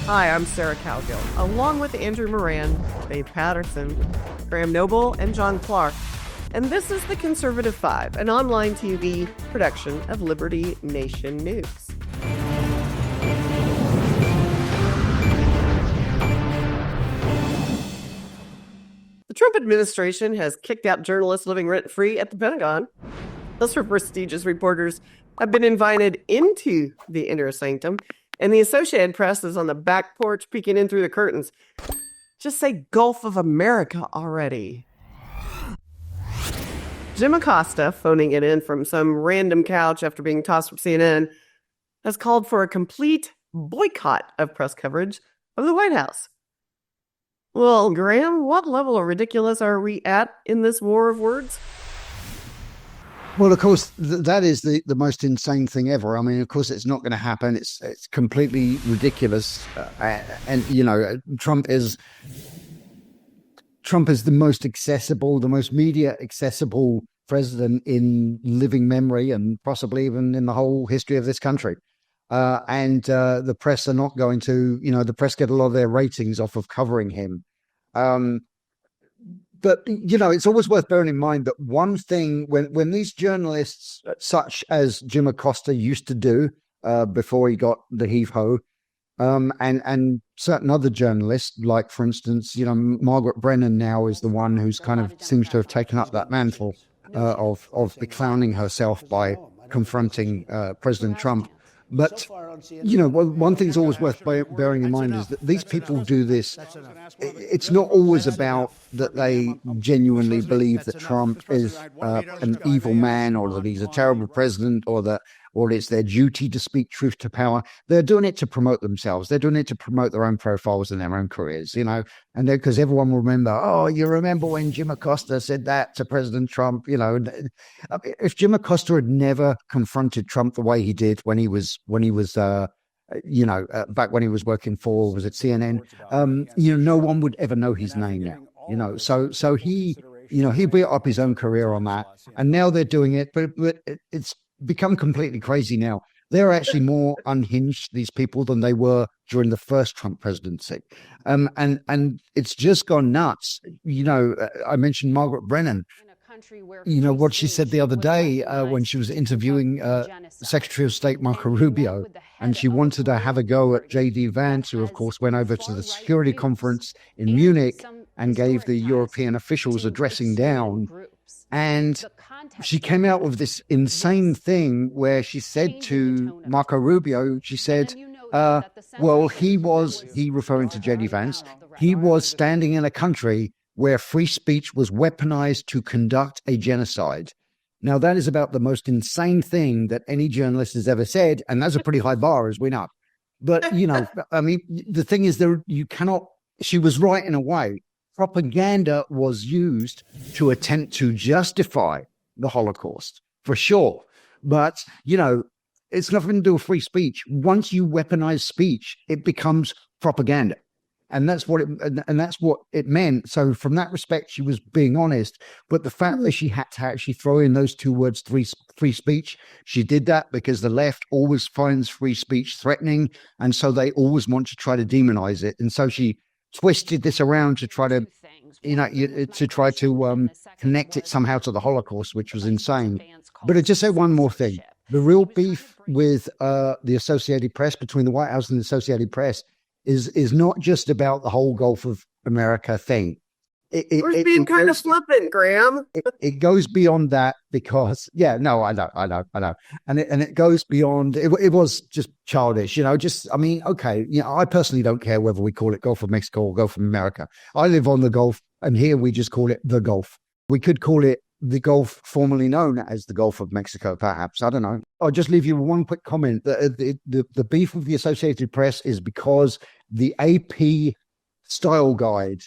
Hi, I'm Sarah Cowgill, along with Andrew Moran, Dave Patterson, Graham Noble, and John Clark. And this is The Conservative Five, an online TV production of Liberty Nation News. The Trump administration has kicked out journalists living rent-free at the Pentagon. Those prestigious reporters have been invited into the inner sanctum, and the Associated Press is on the back porch peeking in through the curtains. Just say Gulf of America already. Jim Acosta, phoning it in from some random couch after being tossed from CNN, has called for a complete boycott of press coverage of the White House. Well, Graham, what level of ridiculous are we at in this war of words? Well, of course, that is the most insane thing ever. I mean, of course, it's not going to happen. It's completely ridiculous. And, you know, Trump is the most accessible, the most media accessible president in living memory and possibly even in the whole history of this country. And the press are not going to, the press get a lot of their ratings off of covering him. But, it's always worth bearing in mind that one thing when these journalists, such as Jim Acosta used to do before he got the heave-ho, and certain other journalists, like, for instance, Margaret Brennan now is the one who's kind of seems to have taken up that mantle of beclowning herself by confronting President Trump. But, one thing is always worth bearing in mind is that these people do this. It's not always about that they genuinely believe that Trump is an evil man or that he's a terrible president or it's their duty to speak truth to power. They're doing it to promote themselves. They're doing it to promote their own profiles and their own careers, and because everyone will remember, you remember when Jim Acosta said that to President Trump, if Jim Acosta had never confronted Trump the way he did when he was back when he was working for, was it CNN? No one would ever know his name now, so he built up his own career on that. And now they're doing it, but it's become completely crazy now. They're actually more unhinged, these people, than they were during the first Trump presidency. And it's just gone nuts. I mentioned Margaret Brennan. What she said the other day when she was interviewing Secretary of State Marco Rubio, and she wanted to have a go at J.D. Vance, who, of course, went over to the security conference in Munich and gave the European officials a dressing down. And she came out with this insane thing where she said to Marco Rubio, she said, he referring to J.D. Vance, he was standing in a country where free speech was weaponized to conduct a genocide. Now, that is about the most insane thing that any journalist has ever said, and that's a pretty high bar, as we know. But, the thing is, she was right in a way. Propaganda was used to attempt to justify the Holocaust, for sure. But, it's nothing to do with free speech. Once you weaponize speech, it becomes propaganda. And that's what it meant. So from that respect, she was being honest. But the fact that she had to actually throw in those two words, free speech, she did that because the left always finds free speech threatening. And so they always want to try to demonize it. And so she twisted this around to try to, connect it somehow to the Holocaust, which was insane. But I'd just say one more thing. The real beef with the Associated Press, between the White House and the Associated Press, is not just about the whole Gulf of America thing. We're being kind of flippant, Graham. It goes beyond that because, I know. And it goes beyond, it was just childish, I personally don't care whether we call it Gulf of Mexico or Gulf of America. I live on the Gulf, and here we just call it the Gulf. We could call it the Gulf formerly known as the Gulf of Mexico, perhaps. I don't know. I'll just leave you with one quick comment. The beef of the Associated Press is because the AP style guide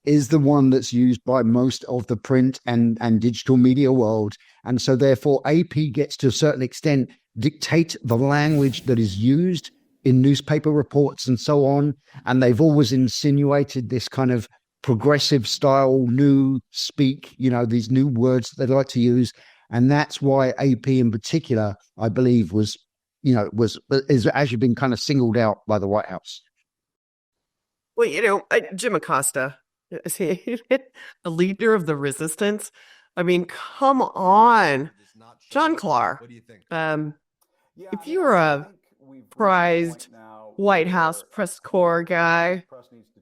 is the one that's used by most of the print and digital media world. And so therefore AP gets to a certain extent dictate the language that is used in newspaper reports and so on. And they've always insinuated this kind of progressive style, new speak, these new words that they like to use. And that's why AP in particular, I believe, is actually been kind of singled out by the White House. Well, Jim Acosta, is he a leader of the resistance? I mean, come on, John Clark. Um, if you're a prized White House press corps guy,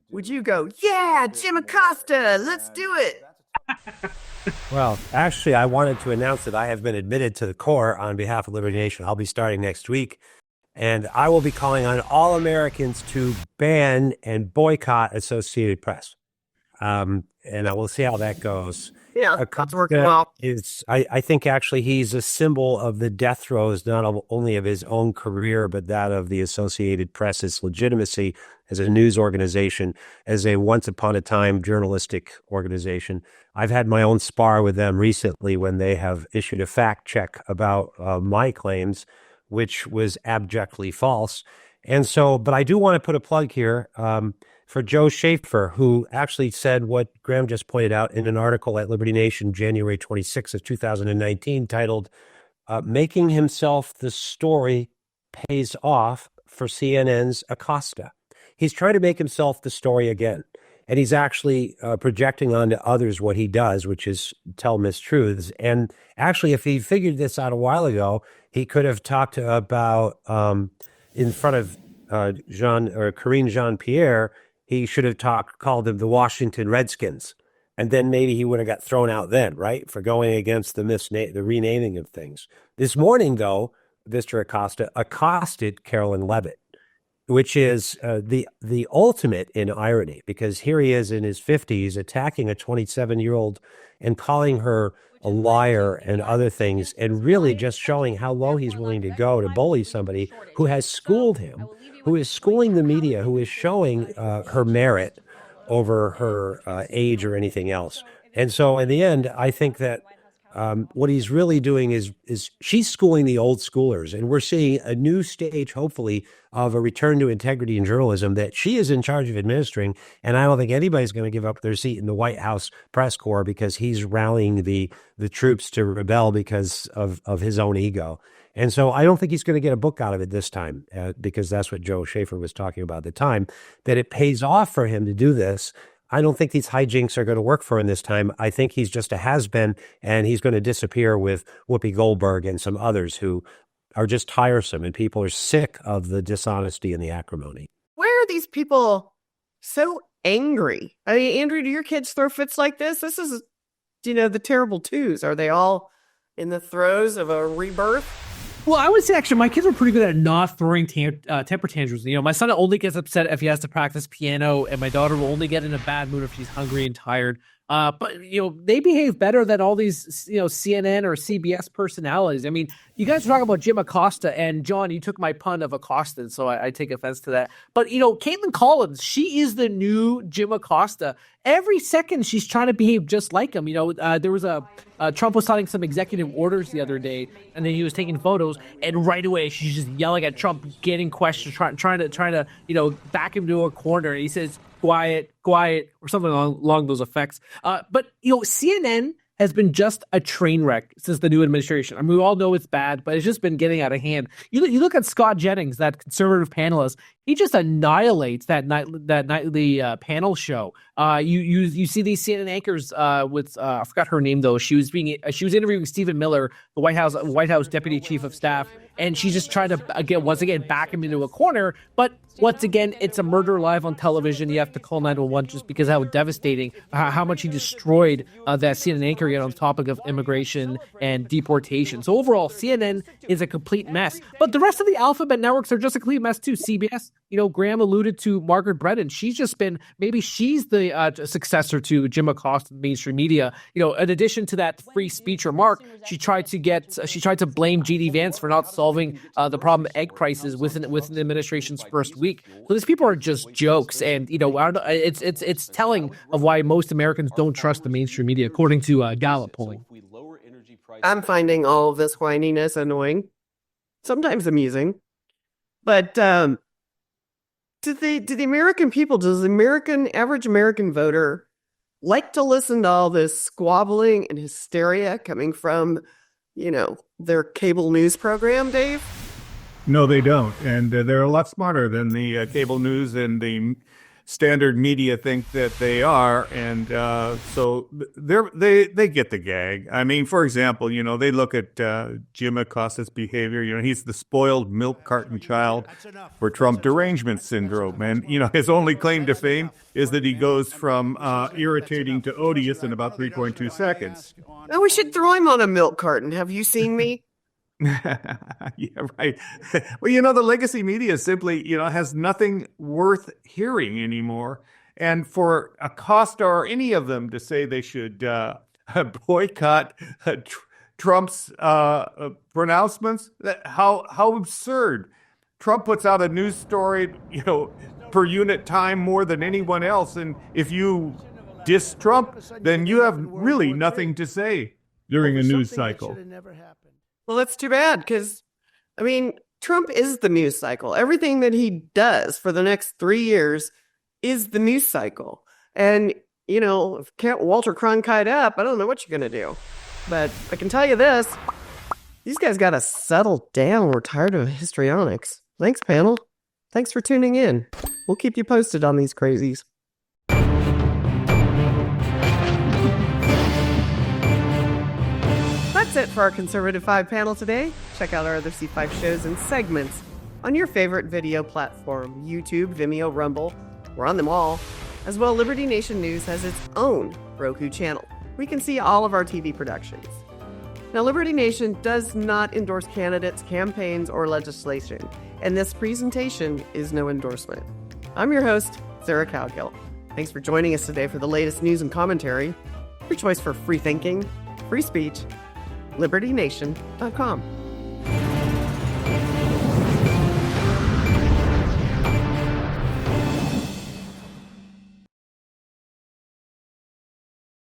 would you go, yeah, Jim Acosta, let's do it? Well, actually, I wanted to announce that I have been admitted to the Corps on behalf of Liberty Nation. I'll be starting next week, and I will be calling on all Americans to ban and boycott Associated Press. And I will see how that goes. Yeah, that's working well. I think actually he's a symbol of the death throes, not only of his own career, but that of the Associated Press's legitimacy as a news organization, as a once upon a time journalistic organization. I've had my own spar with them recently when they have issued a fact check about my claims, which was abjectly false. And so, but I do want to put a plug here for Joe Schaefer, who actually said what Graham just pointed out in an article at Liberty Nation, January 26th of 2019, titled, Making Himself the Story Pays Off for CNN's Acosta. He's trying to make himself the story again. And he's actually projecting onto others what he does, which is tell mistruths. And actually, if he figured this out a while ago, he could have talked about in front of Karine Jean-Pierre, he should have called them the Washington Redskins. And then maybe he would have got thrown out then, right, for going against the renaming of things. This morning, though, Mr. Acosta accosted Carolyn Levitt, which is the ultimate in irony, because here he is in his 50s attacking a 27-year-old and calling her a liar and other things, and really just showing how low he's willing to go to bully somebody who has schooled him, who is schooling the media, who is showing her merit over her age or anything else. And so in the end, I think that what he's really doing is she's schooling the old schoolers, and we're seeing a new stage, hopefully, of a return to integrity in journalism that she is in charge of administering. And I don't think anybody's going to give up their seat in the White House press corps because he's rallying the troops to rebel because of his own ego. And so I don't think he's going to get a book out of it this time, because that's what Joe Schaefer was talking about at the time, that it pays off for him to do this. I don't think these hijinks are going to work for him this time. I think he's just a has-been, and he's going to disappear with Whoopi Goldberg and some others who are just tiresome, and people are sick of the dishonesty and the acrimony. Where are these people so angry? I mean, Andrew, do your kids throw fits like this? This is, the terrible twos. Are they all in the throes of a rebirth? Well, I would say actually my kids are pretty good at not throwing temper tantrums. My son only gets upset if he has to practice piano, and my daughter will only get in a bad mood if she's hungry and tired. But they behave better than all these CNN or CBS personalities. I mean, you guys are talking about Jim Acosta, and John, you took my pun of accosted, so I take offense to that. But Caitlin Collins, she is the new Jim Acosta. Every second she's trying to behave just like him. There was Trump was signing some executive orders the other day, and then he was taking photos, and right away she's just yelling at Trump, getting questions, trying to back him to a corner. And he says, quiet, or something along those effects. But CNN has been just a train wreck since the new administration. I mean, we all know it's bad, but it's just been getting out of hand. You look at Scott Jennings, that conservative panelist. He just annihilates that nightly panel show. You see these CNN anchors with I forgot her name though. She was interviewing Stephen Miller, the White House Deputy Chief of Staff, and she's just trying to once again back him into a corner. But once again, it's a murder live on television. You have to call 911 just because of how devastating, how much he destroyed that CNN anchor yet on the topic of immigration and deportation. So overall, CNN is a complete mess. But the rest of the alphabet networks are just a complete mess too. CBS, Graham alluded to Margaret Brennan. She's just been, maybe she's the successor to Jim Acosta, mainstream media. In addition to that free speech remark, she tried to blame GD Vance for not solving the problem of egg prices within the administration's first week. So these people are just jokes, and it's telling of why most Americans don't trust the mainstream media, according to Gallup polling. I'm finding all of this whininess annoying, sometimes amusing, but do the American people, does the average American voter like to listen to all this squabbling and hysteria coming from, their cable news program, Dave? No, they don't. And they're a lot smarter than the cable news and the standard media think that they are, and so they get the gag. I mean, for example, they look at Jim Acosta's behavior. He's the spoiled milk carton child for Trump derangement syndrome, and his only claim to fame is that he goes from irritating to odious in about 3.2 seconds. Well, we should throw him on a milk carton. Have you seen me? Yeah, right. Well, the legacy media simply, has nothing worth hearing anymore. And for Acosta or any of them to say they should boycott Trump's pronouncements, how absurd. Trump puts out a news story, per unit time more than anyone else. And if you diss Trump, then you have really nothing to say during a news cycle. Well, that's too bad because, Trump is the news cycle. Everything that he does for the next 3 years is the news cycle. And, if can't Walter Cronkite up, I don't know what you're going to do. But I can tell you this, these guys got to settle down. We're tired of histrionics. Thanks, panel. Thanks for tuning in. We'll keep you posted on these crazies. That's it for our Conservative 5 panel today. Check out our other C5 shows and segments on your favorite video platform, YouTube, Vimeo, Rumble. We're on them all. As well, Liberty Nation News has its own Roku channel. We can see all of our TV productions. Now, Liberty Nation does not endorse candidates, campaigns, or legislation, and this presentation is no endorsement. I'm your host, Sarah Cowgill. Thanks for joining us today for the latest news and commentary. Your choice for free thinking, free speech, libertynation.com.